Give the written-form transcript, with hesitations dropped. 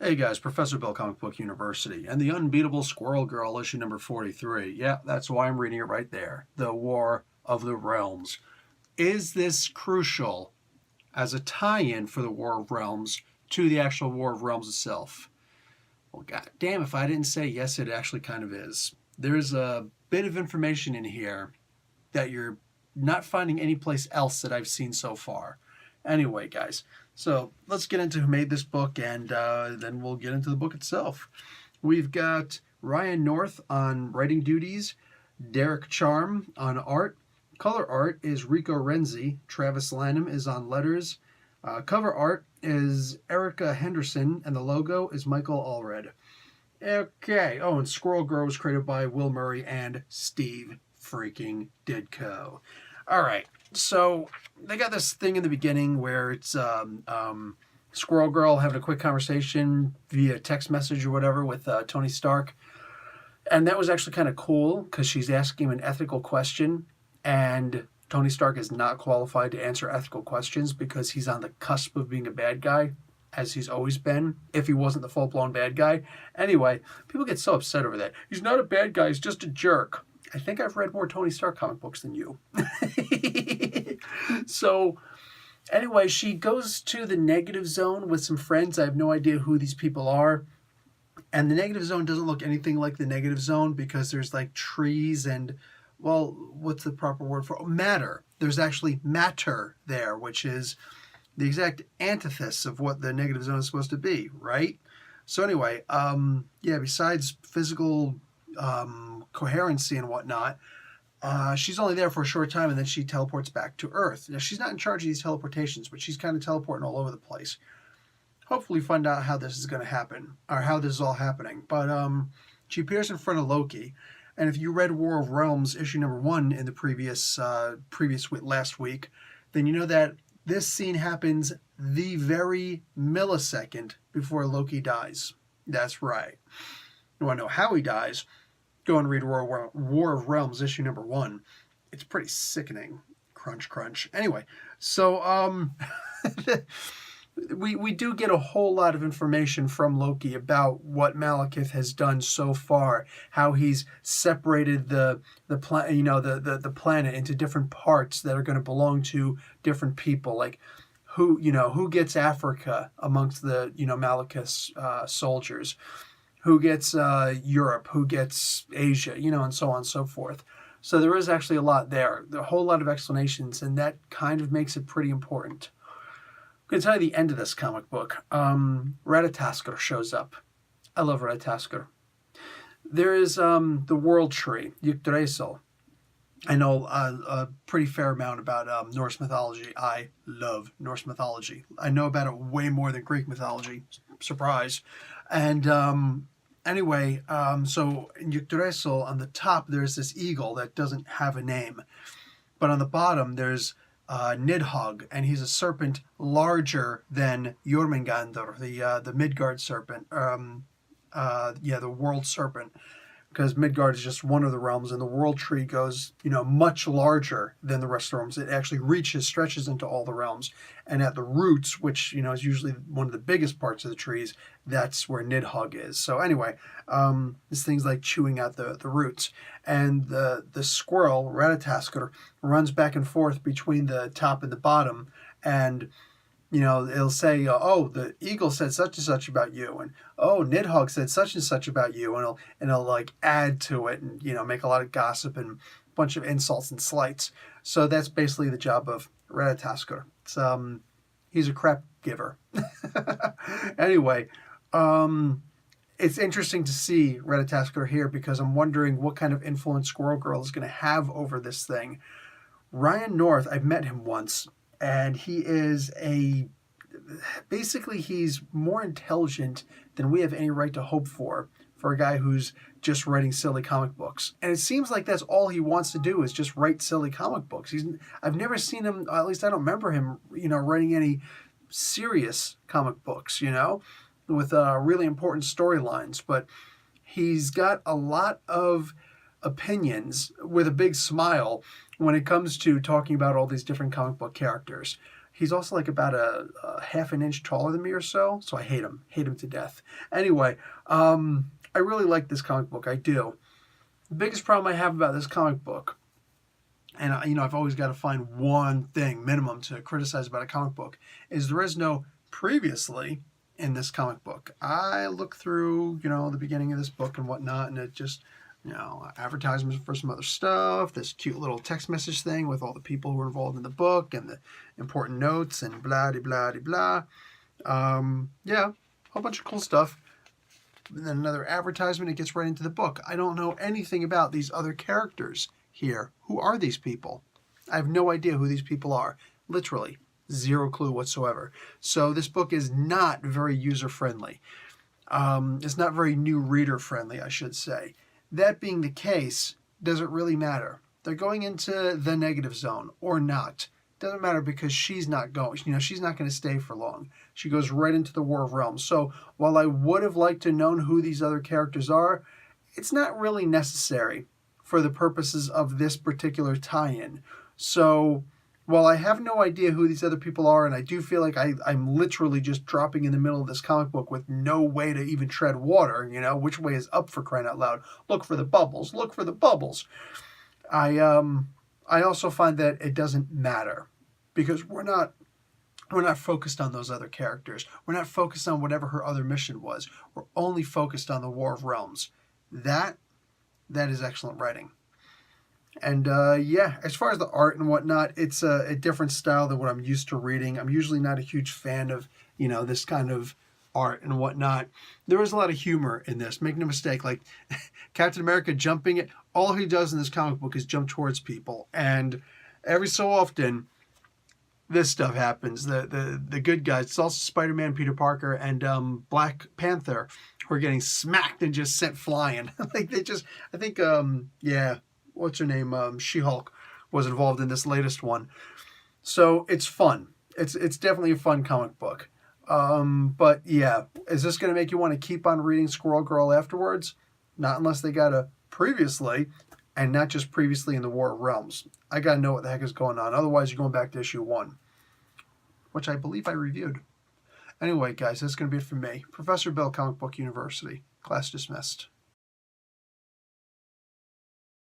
Hey guys, Professor Bill, Comic Book University, and the Unbeatable Squirrel Girl, issue number 43. Yeah, that's why I'm reading it right there. The War of the Realms. Is this crucial as a tie-in for the War of Realms to the actual War of Realms itself? Well, god damn, if I didn't say yes, it actually kind of is. There's a bit of information in here that you're not finding anyplace else that I've seen so far. Anyway, guys, so let's get into who made this book, and then we'll get into the book itself. We've got Ryan North on writing duties, Derek Charm on art. Color art is Rico Renzi. Travis Lanham is on letters. Cover art is Erica Henderson, and the logo is Michael Allred. Okay. Oh, and Squirrel Girl was created by Will Murray and Steve freaking Ditko. All right. So they got this thing in the beginning where it's Squirrel Girl having a quick conversation via text message or whatever with Tony Stark. And that was actually kind of cool because she's asking him an ethical question, and Tony Stark is not qualified to answer ethical questions because he's on the cusp of being a bad guy, as he's always been, if he wasn't the full-blown bad guy. Anyway, people get so upset over that. He's not a bad guy, he's just a jerk. I think I've read more Tony Stark comic books than you. So, anyway, she goes to the negative zone with some friends. I have no idea who these people are. And the negative zone doesn't look anything like the negative zone because there's like trees and, well, what's the proper word for matter? There's actually matter there, which is the exact antithesis of what the negative zone is supposed to be, right? So anyway, yeah, besides physical coherency and whatnot, she's only there for a short time and then she teleports back to Earth. Now, she's not in charge of these teleportations, but she's kind of teleporting all over the place. Hopefully find out how this is going to happen, or how this is all happening. But she appears in front of Loki, and if you read War of Realms issue number 1 in the previous last week, then you know that this scene happens the very millisecond before Loki dies. That's right. You want to know how he dies? Go and read War of Realms issue number 1. It's pretty sickening. Crunch, crunch. Anyway, so we do get a whole lot of information from Loki about what Malekith has done so far, how he's separated the planet into different parts that are going to belong to different people, like who gets Africa amongst the Malekith's soldiers, who gets Europe, who gets Asia, and so on and so forth. So there is actually a lot there, a whole lot of explanations, and that kind of makes it pretty important. I'm going to tell you the end of this comic book. Ratatoskr shows up. I love Ratatoskr. There is the World Tree, Yggdrasil. I know a pretty fair amount about Norse mythology. I love Norse mythology. I know about it way more than Greek mythology. Surprise. And anyway, so in Yggdrasil, on the top, there's this eagle that doesn't have a name. But on the bottom, there's Nidhogg, and he's a serpent larger than Jormungandr, the Midgard serpent. The world serpent, because Midgard is just one of the realms, and the world tree goes, much larger than the rest of the realms. It actually stretches into all the realms, and at the roots, which is usually one of the biggest parts of the trees, that's where Nidhogg is. So anyway, this thing's like chewing out the roots, and the squirrel Ratatoskr runs back and forth between the top and the bottom, and it'll say, oh, the eagle said such and such about you, and oh, Nidhogg said such and such about you, and it'll like add to it, and make a lot of gossip and a bunch of insults and slights. So that's basically the job of Ratatoskr. It's he's a crap giver. Anyway, it's interesting to see Ratatoskr here because I'm wondering what kind of influence Squirrel Girl is going to have over this thing. Ryan North, I've met him once. And he is he's more intelligent than we have any right to hope for a guy who's just writing silly comic books. And it seems like that's all he wants to do is just write silly comic books. I've never seen him, at least I don't remember him, writing any serious comic books, with really important storylines. But he's got a lot of opinions with a big smile when it comes to talking about all these different comic book characters. He's also like about a half an inch taller than me or so I hate him to death. Anyway, I really like this comic book. I do. The biggest problem I have about this comic book, and I've always got to find one thing minimum to criticize about a comic book, is there is no previously in this comic book. I look through, the beginning of this book and whatnot, and it just, advertisements for some other stuff, this cute little text message thing with all the people who were involved in the book and the important notes and blah, de blah, de blah. Yeah, a whole bunch of cool stuff. And then another advertisement, it gets right into the book. I don't know anything about these other characters here. Who are these people? I have no idea who these people are. Literally, zero clue whatsoever. So this book is not very user-friendly. It's not very new reader-friendly, I should say. That being the case, does it really matter? They're going into the negative zone or not. Doesn't matter because she's not going. She's not going to stay for long. She goes right into the War of Realms. So while I would have liked to known who these other characters are, it's not really necessary for the purposes of this particular tie-in. So while I have no idea who these other people are, and I do feel like I'm literally just dropping in the middle of this comic book with no way to even tread water, which way is up, for crying out loud? Look for the bubbles. Look for the bubbles. I also find that it doesn't matter because we're not focused on those other characters. We're not focused on whatever her other mission was. We're only focused on the War of Realms. That is excellent writing. And as far as the art and whatnot, it's a different style than what I'm used to reading. I'm usually not a huge fan of, this kind of art and whatnot. There is a lot of humor in this. Make no mistake, like Captain America jumping it, all he does in this comic book is jump towards people. And every so often, this stuff happens. The good guys, it's also Spider-Man, Peter Parker, and Black Panther who are getting smacked and just sent flying. I think, what's her name? She-Hulk was involved in this latest one. So it's fun. It's definitely a fun comic book. But yeah, is this going to make you want to keep on reading Squirrel Girl afterwards? Not unless they got a previously, and not just previously in the War of Realms. I got to know what the heck is going on. Otherwise, you're going back to issue 1, which I believe I reviewed. Anyway, guys, that's going to be it for me. Professor Bill, Comic Book University. Class dismissed.